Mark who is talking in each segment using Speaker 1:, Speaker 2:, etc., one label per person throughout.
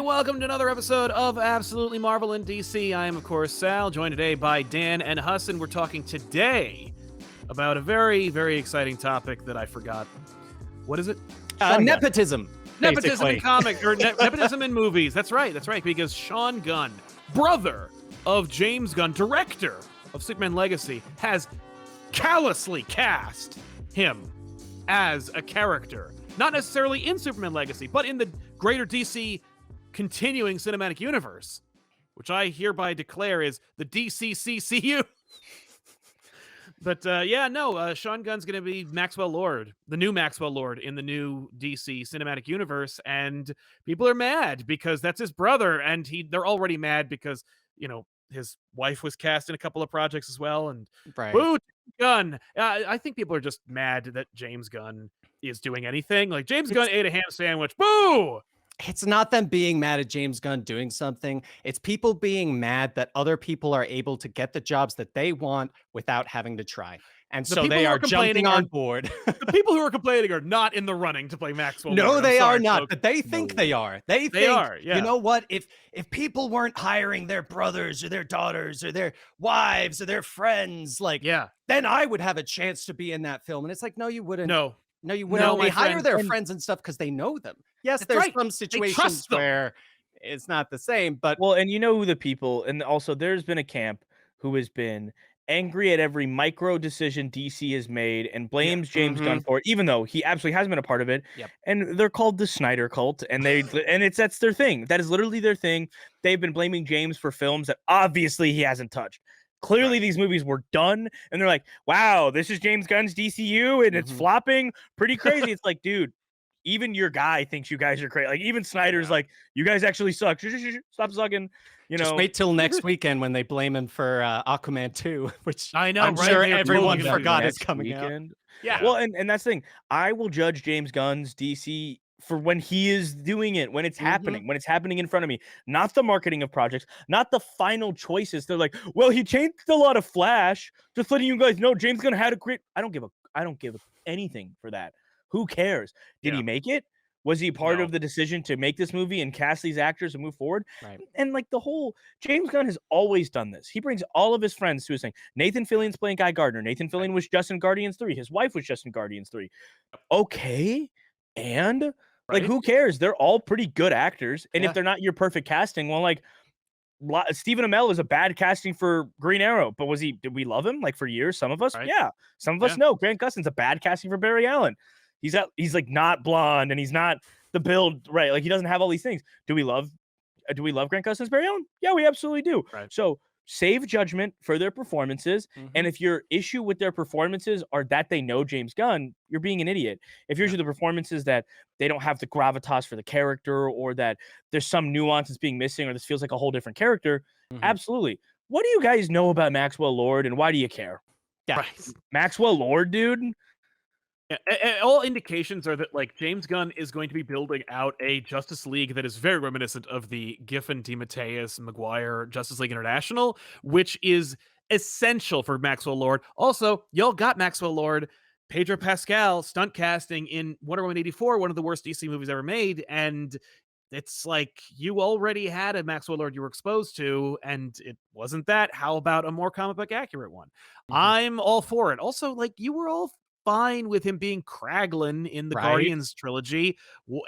Speaker 1: welcome to another episode of Absolutely Marvel in DC. I am, of course, Sal, joined today by Dan and Hassan. We're talking today about a very, very exciting topic that I forgot. What is it?
Speaker 2: Nepotism.
Speaker 1: Nepotism
Speaker 2: basically.
Speaker 1: in comics, or nepotism in movies. That's right, because Sean Gunn, brother of James Gunn, director of Superman Legacy, has callously cast him as a character. Not necessarily in Superman Legacy, but in the greater DC continuing cinematic universe, which I hereby declare is the dceu. But Sean Gunn's going to be Maxwell Lord, the new Maxwell Lord in the new DC cinematic universe, and people are mad because that's his brother, and they're already mad because, his wife was cast in a couple of projects as well, and
Speaker 2: Right.
Speaker 1: boo, Gunn. I think people are just mad that James Gunn is doing anything. Like, James Gunn ate a ham sandwich. Boo!
Speaker 2: It's not them being mad at James Gunn doing something. It's people being mad that other people are able to get the jobs that they want without having to try. And so they are jumping on board.
Speaker 1: The people who are complaining are not in the running to play Maxwell
Speaker 2: No,
Speaker 1: Lord.
Speaker 2: they
Speaker 1: I'm sorry,
Speaker 2: are not,
Speaker 1: folks.
Speaker 2: but they think they are. They
Speaker 1: are, yeah.
Speaker 2: You know what? If people weren't hiring their brothers or their daughters or their wives or their friends, then I would have a chance to be in that film. And it's like, no, you wouldn't.
Speaker 1: No,
Speaker 2: you wouldn't.
Speaker 1: No,
Speaker 2: They hire their friends and stuff because they know them. Yes, there's some situations where it's not the same, but
Speaker 3: well, and you know who the people, and also there's been a camp who has been angry at every micro decision DC has made and blames James Gunn for it, even though he absolutely hasn't been a part of it.
Speaker 2: Yep.
Speaker 3: And they're called the Snyder cult, and that's their thing. That is literally their thing. They've been blaming James for films that obviously he hasn't touched. Clearly, these movies were done, and they're like, wow, this is James Gunn's DCU, and it's flopping pretty crazy. It's like, dude, even your guy thinks you guys are crazy. Like, even Snyder's like, you guys actually suck. Stop sucking.
Speaker 2: Just wait till next weekend when they blame him for Aquaman 2, which
Speaker 1: I know,
Speaker 2: I'm
Speaker 1: right?
Speaker 2: sure
Speaker 1: They're
Speaker 2: everyone
Speaker 1: totally
Speaker 2: forgot is
Speaker 3: next
Speaker 2: coming out.
Speaker 1: Yeah.
Speaker 3: Well, and that's the thing. I will judge James Gunn's DC for when he is doing it, when it's happening, when it's happening in front of me, not the marketing of projects, not the final choices. They're like, well, he changed a lot of Flash. Just letting you guys know, James Gunn had a great. I don't give anything for that. Who cares? Did he make it? Was he part of the decision to make this movie and cast these actors and move forward?
Speaker 2: Right.
Speaker 3: And like the whole James Gunn has always done this. He brings all of his friends to his thing. Nathan Fillion's playing Guy Gardner. Nathan Fillion was just in Guardians 3. His wife was just in Guardians 3. Okay. And like, who cares? They're all pretty good actors. And if they're not your perfect casting, well, like Stephen Amell is a bad casting for Green Arrow, but did we love him like for years? Some of us, yeah. Some of us know. Grant Gustin's a bad casting for Barry Allen. He's like not blonde and he's not the build right. Like, he doesn't have all these things. Do we love Grant Gustin's Barry Allen? Yeah, we absolutely do.
Speaker 1: Right.
Speaker 3: So save judgment for their performances. And if your issue with their performances are that they know James Gunn, you're being an idiot. If yours are the performances that they don't have the gravitas for the character, or that there's some nuance that's being missing, or this feels like a whole different character, absolutely. What do you guys know about Maxwell Lord, and why do you care?
Speaker 2: Yeah.
Speaker 1: Right.
Speaker 3: Maxwell Lord, dude.
Speaker 1: Yeah, all indications are that, like, James Gunn is going to be building out a Justice League that is very reminiscent of the Giffen, DeMatteis, Maguire Justice League International, which is essential for Maxwell Lord. Also, y'all got Maxwell Lord, Pedro Pascal, stunt casting in Wonder Woman 84, one of the worst DC movies ever made, and it's like, you already had a Maxwell Lord you were exposed to, and it wasn't that. How about a more comic book accurate one? I'm all for it. Also, like, you were all fine with him being Kraglin in the Guardians trilogy,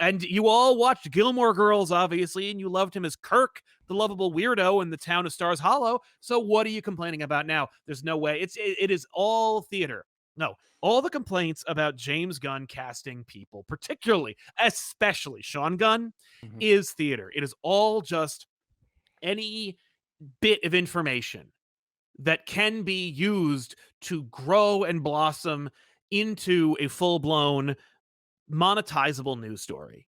Speaker 1: and you all watched Gilmore Girls, obviously, and you loved him as Kirk, the lovable weirdo in The Town of Stars Hollow. So what are you complaining about now? There's no way. It is all theater. No, all the complaints about James Gunn casting people, especially Sean Gunn, is theater. It is all just any bit of information that can be used to grow and blossom into a full-blown monetizable news story.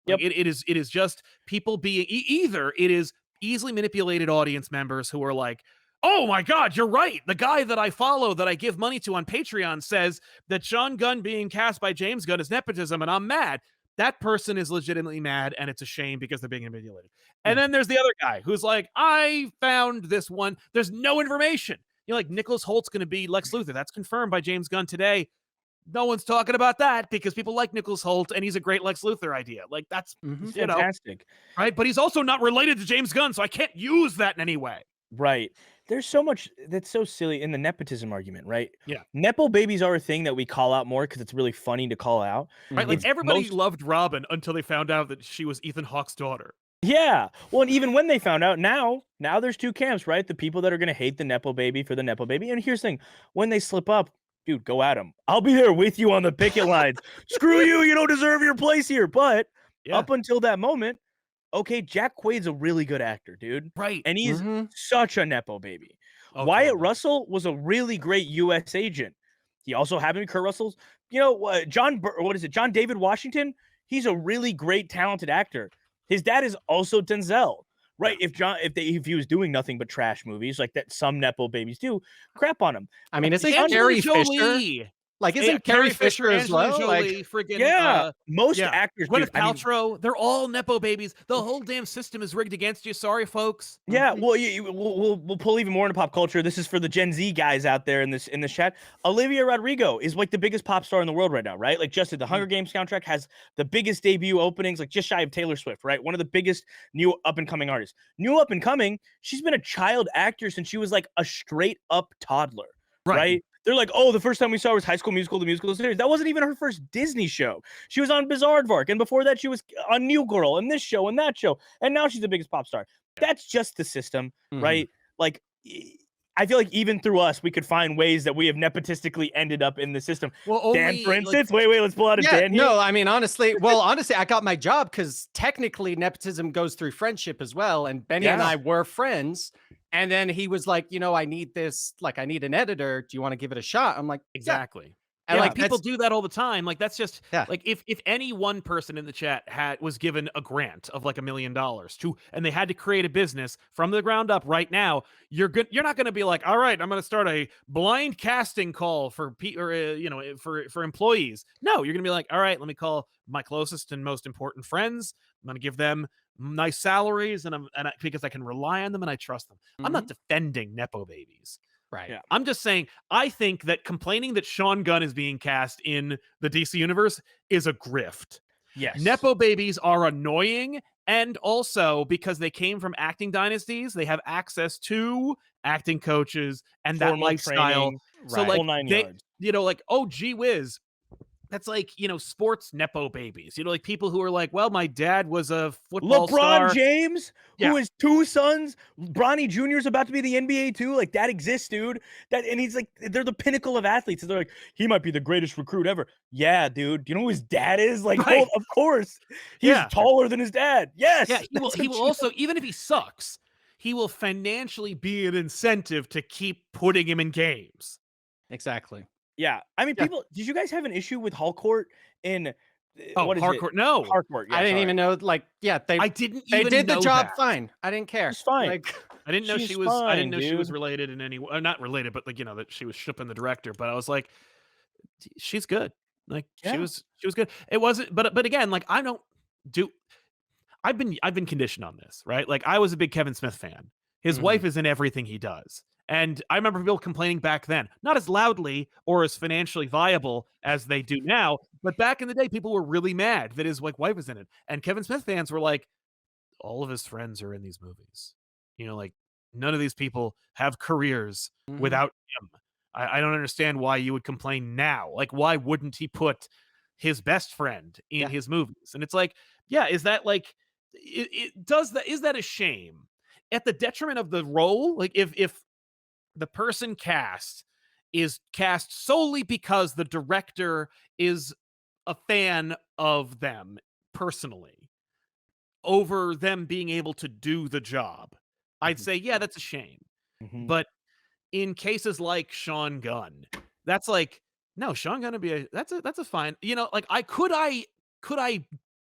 Speaker 1: Like, it is just people being either it is easily manipulated audience members who are like, oh my God, you're right. The guy that I follow, that I give money to on Patreon, says that Sean Gunn being cast by James Gunn is nepotism, and I'm mad. That person is legitimately mad, and it's a shame because they're being manipulated. And then there's the other guy who's like, I found this one. There's no information. Like, Nicholas Holt's going to be Lex Luthor. That's confirmed by James Gunn today. no one's talking about that because people like Nicholas Hoult and he's a great Lex Luthor idea. Like that's
Speaker 3: He's
Speaker 1: you know,
Speaker 3: fantastic.
Speaker 1: right? But he's also not related to James Gunn, so I can't use that in any way.
Speaker 3: Right. There's so much that's so silly in the nepotism argument, right?
Speaker 1: Yeah.
Speaker 3: Nepo babies are a thing that we call out more because it's really funny to call out.
Speaker 1: Right? Like
Speaker 3: It's
Speaker 1: everybody
Speaker 3: most
Speaker 1: loved Robin until they found out that she was Ethan Hawke's daughter.
Speaker 3: Yeah. Well, and even when they found out, now there's two camps, right? The people that are gonna hate the nepo baby for the nepo baby. And here's the thing: when they slip up, dude, go at them. I'll be there with you on the picket lines. Screw you, you don't deserve your place here. But
Speaker 1: Yeah.
Speaker 3: up until that moment, okay, Jack Quaid's a really good actor, dude.
Speaker 1: Right.
Speaker 3: And he's such a nepo baby.
Speaker 1: Oh,
Speaker 3: Wyatt
Speaker 1: totally.
Speaker 3: Russell was a really great U.S. agent. He also happened to be Kurt Russell's, John David Washington. He's a really great, talented actor. His dad is also Denzel, right?
Speaker 1: Yeah.
Speaker 3: If he was doing nothing but trash movies like that, some nepo babies do, crap on him.
Speaker 2: I mean, isn't
Speaker 1: Angelina
Speaker 2: Carrie Fisher?
Speaker 1: Jolie.
Speaker 2: Like,
Speaker 1: Yeah,
Speaker 2: isn't Carrie Fisher as
Speaker 1: Angelina
Speaker 2: well?
Speaker 1: Jolie,
Speaker 2: Like,
Speaker 1: friggin'
Speaker 3: Most actors,
Speaker 1: Gwyneth
Speaker 3: dude, I mean,
Speaker 1: Paltrow, they're all nepo babies. The whole damn system is rigged against you. Sorry, folks.
Speaker 3: yeah. Well, we'll pull even more into pop culture. This is for the Gen Z guys out there in this chat. Olivia Rodrigo is like the biggest pop star in the world right now, right? Like, just the Hunger Games soundtrack has the biggest debut openings, like just shy of Taylor Swift, right? One of the biggest new up and coming artists. New up and coming. She's been a child actor since she was like a straight up toddler, right? They're like, oh, the first time we saw her was High School Musical, the musical series. That wasn't even her first Disney show. She was on Bizaardvark, and before that, she was on New Girl, and this show, and that show, and now she's the biggest pop star. That's just the system, right? Like, I feel like even through us, we could find ways that we have nepotistically ended up in the system.
Speaker 1: Well,
Speaker 3: Dan, for instance, wait, let's pull out a Dan here.
Speaker 2: No, I mean, honestly, I got my job because technically nepotism goes through friendship as well. And Benny and I were friends. And then he was like, I need this, like, I need an editor. Do you want to give it a shot? I'm like,
Speaker 1: exactly.
Speaker 2: Yeah.
Speaker 1: And
Speaker 2: Yeah,
Speaker 1: like people do that all the time. Like that's just
Speaker 2: Yeah.
Speaker 1: like if any one person in the chat was given a grant of like $1 million and they had to create a business from the ground up right now, you're not going to be like, all right, I'm going to start a blind casting call for for employees. No, you're going to be like, all right, let me call my closest and most important friends. I'm going to give them nice salaries because I can rely on them and I trust them. I'm not defending nepo babies.
Speaker 2: Right.
Speaker 3: Yeah.
Speaker 1: I'm just saying, I think that complaining that Sean Gunn is being cast in the DC universe is a grift.
Speaker 3: Yes.
Speaker 1: Nepo babies are annoying, and also because they came from acting dynasties, they have access to acting coaches and that
Speaker 3: Formal
Speaker 1: lifestyle.
Speaker 3: training,
Speaker 1: So
Speaker 3: right.
Speaker 1: like
Speaker 3: Whole 9 yards.
Speaker 1: like, oh gee whiz. That's like, sports nepo babies. Like people who are like, well, my dad was a football star.
Speaker 3: LeBron James, who has 2 sons. Bronny Jr. is about to be the NBA too. Like that exists, dude. And he's like, they're the pinnacle of athletes. And they're like, he might be the greatest recruit ever. Yeah, dude. Do you know who his dad is? Like,
Speaker 1: Right.
Speaker 3: of course. He's taller than his dad. Yes.
Speaker 1: Yeah, he will also, even if he sucks, he will financially be an incentive to keep putting him in games.
Speaker 2: Exactly.
Speaker 3: Yeah. I mean, people, did you guys have an issue with Harcourt in
Speaker 1: what is
Speaker 3: Harcourt?
Speaker 1: It? No.
Speaker 3: Harcourt. Yeah,
Speaker 2: I didn't even know, like,
Speaker 1: I didn't
Speaker 2: they
Speaker 1: even
Speaker 2: did the
Speaker 1: know
Speaker 2: job
Speaker 1: that.
Speaker 2: fine. I didn't care.
Speaker 3: It's fine.
Speaker 2: Like,
Speaker 1: I didn't know
Speaker 3: She's
Speaker 1: she was I didn't know
Speaker 3: fine,
Speaker 1: she was
Speaker 3: dude.
Speaker 1: related in any way. Not related, but like, that she was shipping the director, but I was like, she's good. Like she was good. It wasn't, but again, like I don't do I've been conditioned on this, right? Like I was a big Kevin Smith fan. His wife is in everything he does. And I remember people complaining back then, not as loudly or as financially viable as they do now, but back in the day, people were really mad that his wife was in it. And Kevin Smith fans were like, all of his friends are in these movies. Like none of these people have careers without him. I don't understand why you would complain now. Like, why wouldn't he put his best friend in his movies? And it's like, is that like, is that a shame at the detriment of the role? Like if the person cast is cast solely because the director is a fan of them personally over them being able to do the job, I'd say, that's a shame. But in cases like Sean Gunn, that's like, no, Sean Gunn would be that's a fine, like could I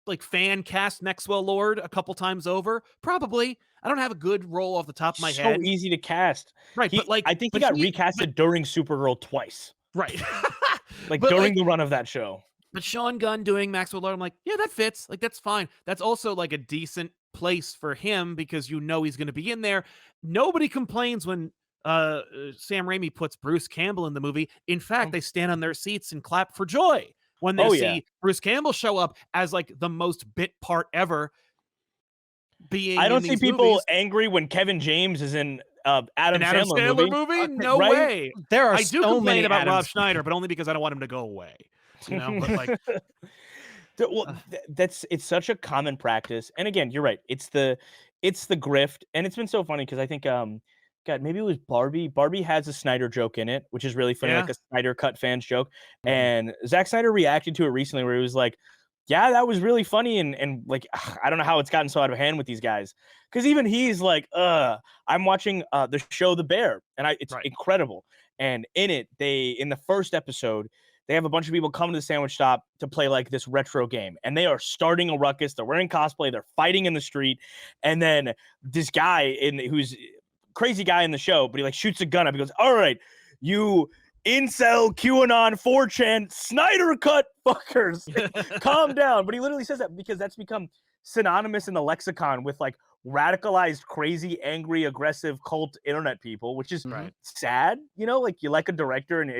Speaker 1: like fan cast Maxwell Lord a couple times over? Probably. I don't have a good role off the top of my head.
Speaker 3: So easy to cast.
Speaker 1: Right. But like,
Speaker 3: I think he got recasted during Supergirl twice.
Speaker 1: Right.
Speaker 3: Like during the run of that show.
Speaker 1: But Sean Gunn doing Maxwell Lord, I'm like, yeah, that fits. Like, that's fine. That's also like a decent place for him because he's going to be in there. Nobody complains when Sam Raimi puts Bruce Campbell in the movie. In fact,
Speaker 3: Um,
Speaker 1: they stand on their seats and clap for joy when they
Speaker 3: oh yeah.
Speaker 1: see Bruce Campbell show up as like the most bit part ever
Speaker 3: I
Speaker 1: being in
Speaker 3: don't see
Speaker 1: these
Speaker 3: people
Speaker 1: movies.
Speaker 3: angry when Kevin James is in
Speaker 1: An
Speaker 3: Adam
Speaker 1: Adam
Speaker 3: Sandler
Speaker 1: Sandler
Speaker 3: movie,
Speaker 1: movie? No
Speaker 3: right?
Speaker 1: way.
Speaker 2: There are
Speaker 1: I do
Speaker 2: so
Speaker 1: complain
Speaker 2: many
Speaker 1: about Rob
Speaker 2: Adams.
Speaker 1: Schneider, but only because I don't want him to go away. You know, but like,
Speaker 3: Well, it's such a common practice. And again, you're right. It's the grift, and it's been so funny because I think God, maybe it was Barbie. Barbie has a Snyder joke in it, which is really funny,
Speaker 1: yeah,
Speaker 3: like a Snyder cut fans joke.
Speaker 2: Mhm.
Speaker 3: And Zack Snyder reacted to it recently, where he was like, "Yeah, that was really funny," and like I don't know how it's gotten so out of hand with these guys, because even he's like, I'm watching the show The Bear, and it's
Speaker 1: right.
Speaker 3: incredible. And in it, in the first episode, they have a bunch of people come to the sandwich stop to play like this retro game, and they are starting a ruckus. They're wearing cosplay, they're fighting in the street, and then this guy who's crazy guy in the show, but he like shoots a gun up. He goes, "All right, you incel QAnon 4chan Snyder cut fuckers, like, calm down." But he literally says that because that's become synonymous in the lexicon with like radicalized, crazy, angry, aggressive cult internet people, which is
Speaker 1: Right.
Speaker 3: sad. Like you like a director and you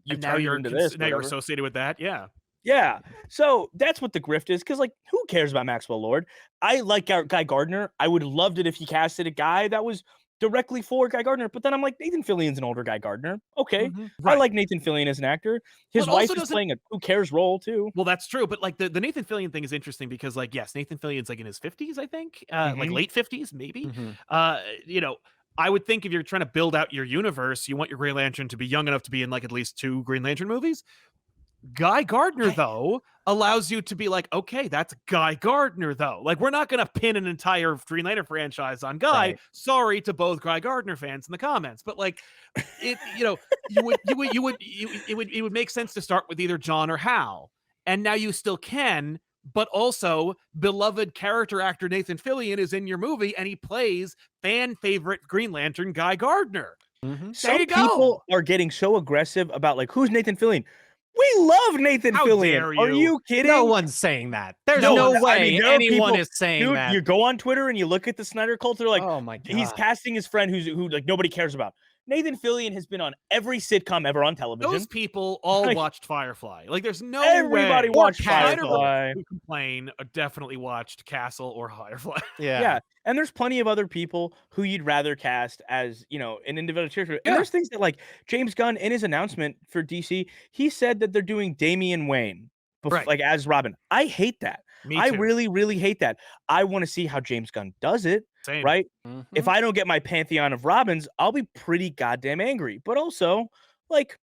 Speaker 1: And now
Speaker 3: turned it
Speaker 1: you're
Speaker 3: into this.
Speaker 1: now you're
Speaker 3: Whatever.
Speaker 1: associated with that. Yeah.
Speaker 3: Yeah. So that's what the grift is. Cause like, who cares about Maxwell Lord? I like Guy Gardner. I would have loved it if he casted a guy that was directly for Guy Gardner. But then I'm like, Nathan Fillion's an older Guy Gardner. Okay. I
Speaker 1: Right.
Speaker 3: like Nathan Fillion as an actor. His
Speaker 1: Well, it
Speaker 3: wife
Speaker 1: also
Speaker 3: is
Speaker 1: doesn't.
Speaker 3: playing a who cares role too.
Speaker 1: Well, that's true, but like the Nathan Fillion thing is interesting because like yes, Nathan Fillion's like in his 50s, I think, like
Speaker 3: Mhm.
Speaker 1: late 50s, maybe.
Speaker 2: Mhm.
Speaker 1: You know, I would think if you're trying to build out your universe, you want your Green Lantern to be young enough to be in like at least 2 Green Lantern movies. Guy Gardner, though, allows you to be like, okay, that's Guy Gardner, though. Like, we're not going to pin an entire Green Lantern franchise on Guy.
Speaker 2: Right.
Speaker 1: Sorry to both Guy Gardner fans in the comments, but like, it would make sense to start with either John or Hal, and now you still can. But also, beloved character actor Nathan Fillion is in your movie, and he plays fan favorite Green Lantern Guy Gardner.
Speaker 2: Mhm.
Speaker 1: There
Speaker 3: Some
Speaker 1: you go.
Speaker 3: people are getting so aggressive about like, who's Nathan Fillion? We love Nathan
Speaker 1: How
Speaker 3: Fillion.
Speaker 1: dare
Speaker 3: Are
Speaker 1: you?
Speaker 3: you kidding?
Speaker 2: No one's saying that. There's
Speaker 3: No,
Speaker 2: no
Speaker 3: I
Speaker 2: way
Speaker 3: mean, there are
Speaker 2: anyone
Speaker 3: people-
Speaker 2: is saying
Speaker 3: Dude,
Speaker 2: that.
Speaker 3: you go on Twitter and you look at the Snyder cult, they're like,
Speaker 2: Oh my god.
Speaker 3: he's casting his friend who like nobody cares about. Nathan Fillion has been on every sitcom ever on television.
Speaker 1: Those people all
Speaker 3: Like,
Speaker 1: watched Firefly. Like, there's no
Speaker 3: Everybody
Speaker 1: way.
Speaker 3: watched
Speaker 1: Snyder
Speaker 3: Firefly.
Speaker 1: who complain definitely watched Castle or Firefly.
Speaker 3: Yeah. And there's plenty of other people who you'd rather cast as, an individual character. And
Speaker 1: Yeah.
Speaker 3: there's things that like James Gunn in his announcement for DC, he said that they're doing Damian Wayne
Speaker 1: Right.
Speaker 3: like as Robin. I hate that.
Speaker 1: Me
Speaker 3: I
Speaker 1: too.
Speaker 3: really, really hate that. I want to see how James Gunn does it.
Speaker 1: Same.
Speaker 3: Right?
Speaker 2: Mhm.
Speaker 3: If I don't get my pantheon of Robins, I'll be pretty goddamn angry. But also, like,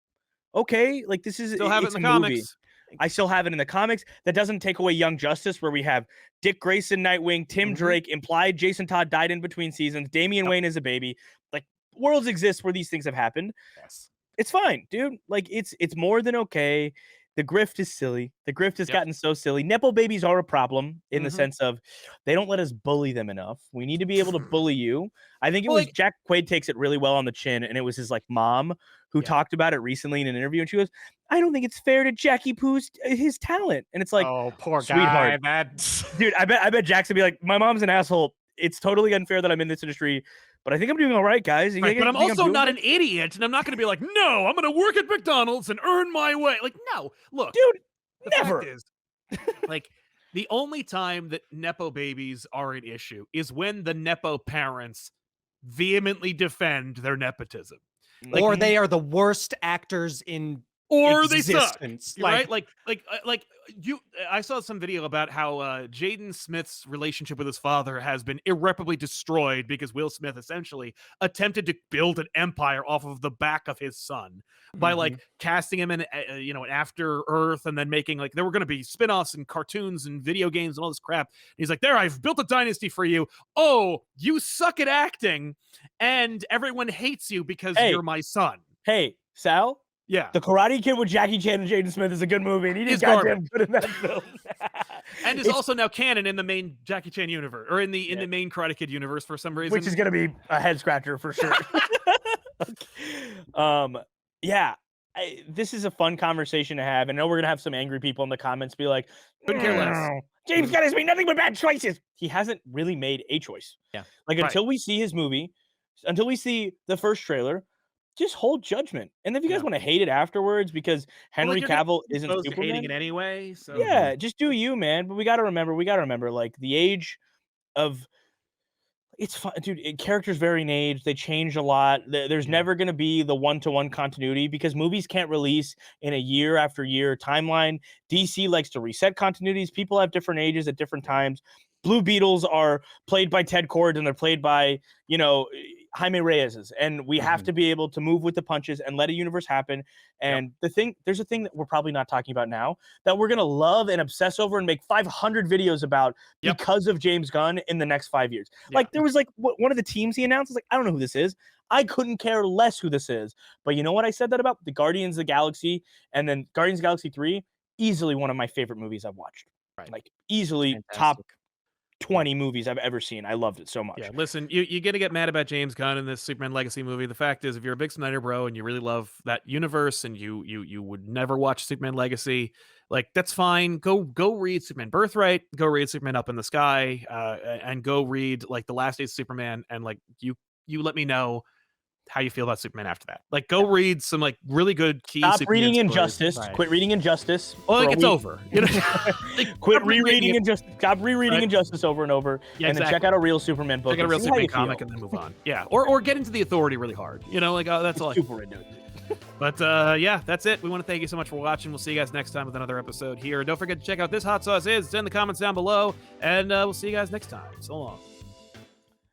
Speaker 3: okay, like this is
Speaker 1: Still have it
Speaker 3: it's
Speaker 1: in
Speaker 3: a
Speaker 1: the
Speaker 3: movie.
Speaker 1: comics.
Speaker 3: I still have it in the comics. That doesn't take away Young Justice, where we have Dick Grayson, Nightwing, Tim
Speaker 2: Mhm.
Speaker 3: Drake, implied Jason Todd died in between seasons, Damian
Speaker 1: Yep.
Speaker 3: Wayne is a baby. Like, worlds exist where these things have happened.
Speaker 1: Yes.
Speaker 3: It's fine, dude. Like, it's more than okay. The grift is silly. The grift has
Speaker 1: Yep.
Speaker 3: gotten so silly. Nepo babies are a problem in the
Speaker 1: Mhm.
Speaker 3: sense of they don't let us bully them enough. We need to be able to bully you. I think it
Speaker 1: Well,
Speaker 3: was
Speaker 1: like-
Speaker 3: Jack Quaid takes it really well on the chin, and it was his like mom who
Speaker 1: Yeah.
Speaker 3: talked about it recently in an interview, and she goes, "I don't think it's fair to Jackie Poo's his talent." And it's like,
Speaker 2: oh, poor
Speaker 3: sweetheart.
Speaker 2: guy. That
Speaker 3: dude, I bet Jackson be like, "My mom's an asshole. It's totally unfair that I'm in this industry, but I think I'm doing all right, guys."
Speaker 1: Right, but I'm also not
Speaker 3: an
Speaker 1: an idiot, and I'm not going to be like, no, I'm going to work at McDonald's and earn my way. Like, no, look,
Speaker 3: dude.
Speaker 1: the
Speaker 3: Never.
Speaker 1: fact is, like, the only time that Nepo babies are an issue is when the Nepo parents vehemently defend their nepotism. Like,
Speaker 2: or they are the worst actors in
Speaker 1: or they suck.
Speaker 2: existence.
Speaker 1: Right? I saw some video about how Jaden Smith's relationship with his father has been irreparably destroyed because Will Smith essentially attempted to build an empire off of the back of his son by like casting him in, an After Earth, and then making like there were going to be spin-offs and cartoons and video games and all this crap. And he's like, there, I've built a dynasty for you. Oh, you suck at acting, and everyone hates you because
Speaker 3: Hey.
Speaker 1: you're my son.
Speaker 3: Hey, Sal.
Speaker 1: Yeah.
Speaker 3: The Karate Kid with Jackie Chan and Jaden Smith is a good movie, and he did
Speaker 1: It's
Speaker 3: goddamn good in that film.
Speaker 1: And is
Speaker 3: It's-
Speaker 1: also now canon in the main Jackie Chan universe, or in the main Karate Kid universe for some reason.
Speaker 3: which is gonna be a head scratcher for sure. Yeah, this is a fun conversation to have, and I know we're gonna have some angry people in the comments be like,
Speaker 1: Couldn't care less.
Speaker 3: "No, James Gunn has made nothing but bad choices." He hasn't really made a choice.
Speaker 2: Yeah.
Speaker 3: Like
Speaker 1: Right.
Speaker 3: until we see his movie, until we see the first trailer, just hold judgment. And if you guys
Speaker 1: Yeah.
Speaker 3: want to hate it afterwards because
Speaker 1: Well,
Speaker 3: Henry
Speaker 1: you're gonna
Speaker 3: Cavill
Speaker 1: be
Speaker 3: isn't
Speaker 1: exposed to hating
Speaker 3: Superman,
Speaker 1: it anyway, so
Speaker 3: yeah, just do you, man. But we got to remember, like the age of it's fun, dude. Characters vary in age; they change a lot. There's
Speaker 1: yeah.
Speaker 3: never going to be the one-to-one continuity because movies can't release in a year after year timeline. DC likes to reset continuities. People have different ages at different times. Blue Beetles are played by Ted Kord and they're played by, Jaime Reyes's, and we have to be able to move with the punches and let a universe happen. And there's a thing that we're probably not talking about now that we're gonna love and obsess over and make 500 videos about because of James Gunn in the next 5 years. Like there was like one of the teams he announced. I was like, I don't know who this is. I couldn't care less who this is. But you know what I said that about? The Guardians of the Galaxy and then Guardians of the Galaxy 3, easily one of my favorite movies I've watched.
Speaker 1: Right.
Speaker 3: Like easily top 20 movies I've ever seen. I loved it so much.
Speaker 1: Yeah, listen, you're gonna get mad about James Gunn in this Superman Legacy movie. The fact is, if you're a big Snyder bro and you really love that universe and you would never watch Superman Legacy, like that's fine. Go read Superman Birthright, go read Superman Up in the Sky, and go read like The Last Days of Superman, and like you let me know how you feel about Superman after that. Like, go read some like really good key.
Speaker 3: Stop
Speaker 1: Superman
Speaker 3: reading
Speaker 1: stories.
Speaker 3: Injustice.
Speaker 1: Right.
Speaker 3: Quit reading Injustice.
Speaker 1: Well,
Speaker 3: for
Speaker 1: like
Speaker 3: a
Speaker 1: it's
Speaker 3: week.
Speaker 1: over. You know, like,
Speaker 3: Quit
Speaker 1: stop reading
Speaker 3: rereading
Speaker 1: it.
Speaker 3: Injustice. Stop rereading
Speaker 1: Right.
Speaker 3: Injustice over and over,
Speaker 1: Yeah,
Speaker 3: and then check out a real Superman book.
Speaker 1: Check out a real
Speaker 3: and see how
Speaker 1: Superman
Speaker 3: you
Speaker 1: comic
Speaker 3: feel.
Speaker 1: and then move on. Yeah, or get into the Authority really hard. You know, like that's all.
Speaker 3: Super into it.
Speaker 1: But yeah, that's it. We want to thank you so much for watching. We'll see you guys next time with another episode here. Don't forget to check out This Hot Sauce Is. It's in the comments down below, and we'll see you guys next time. So long.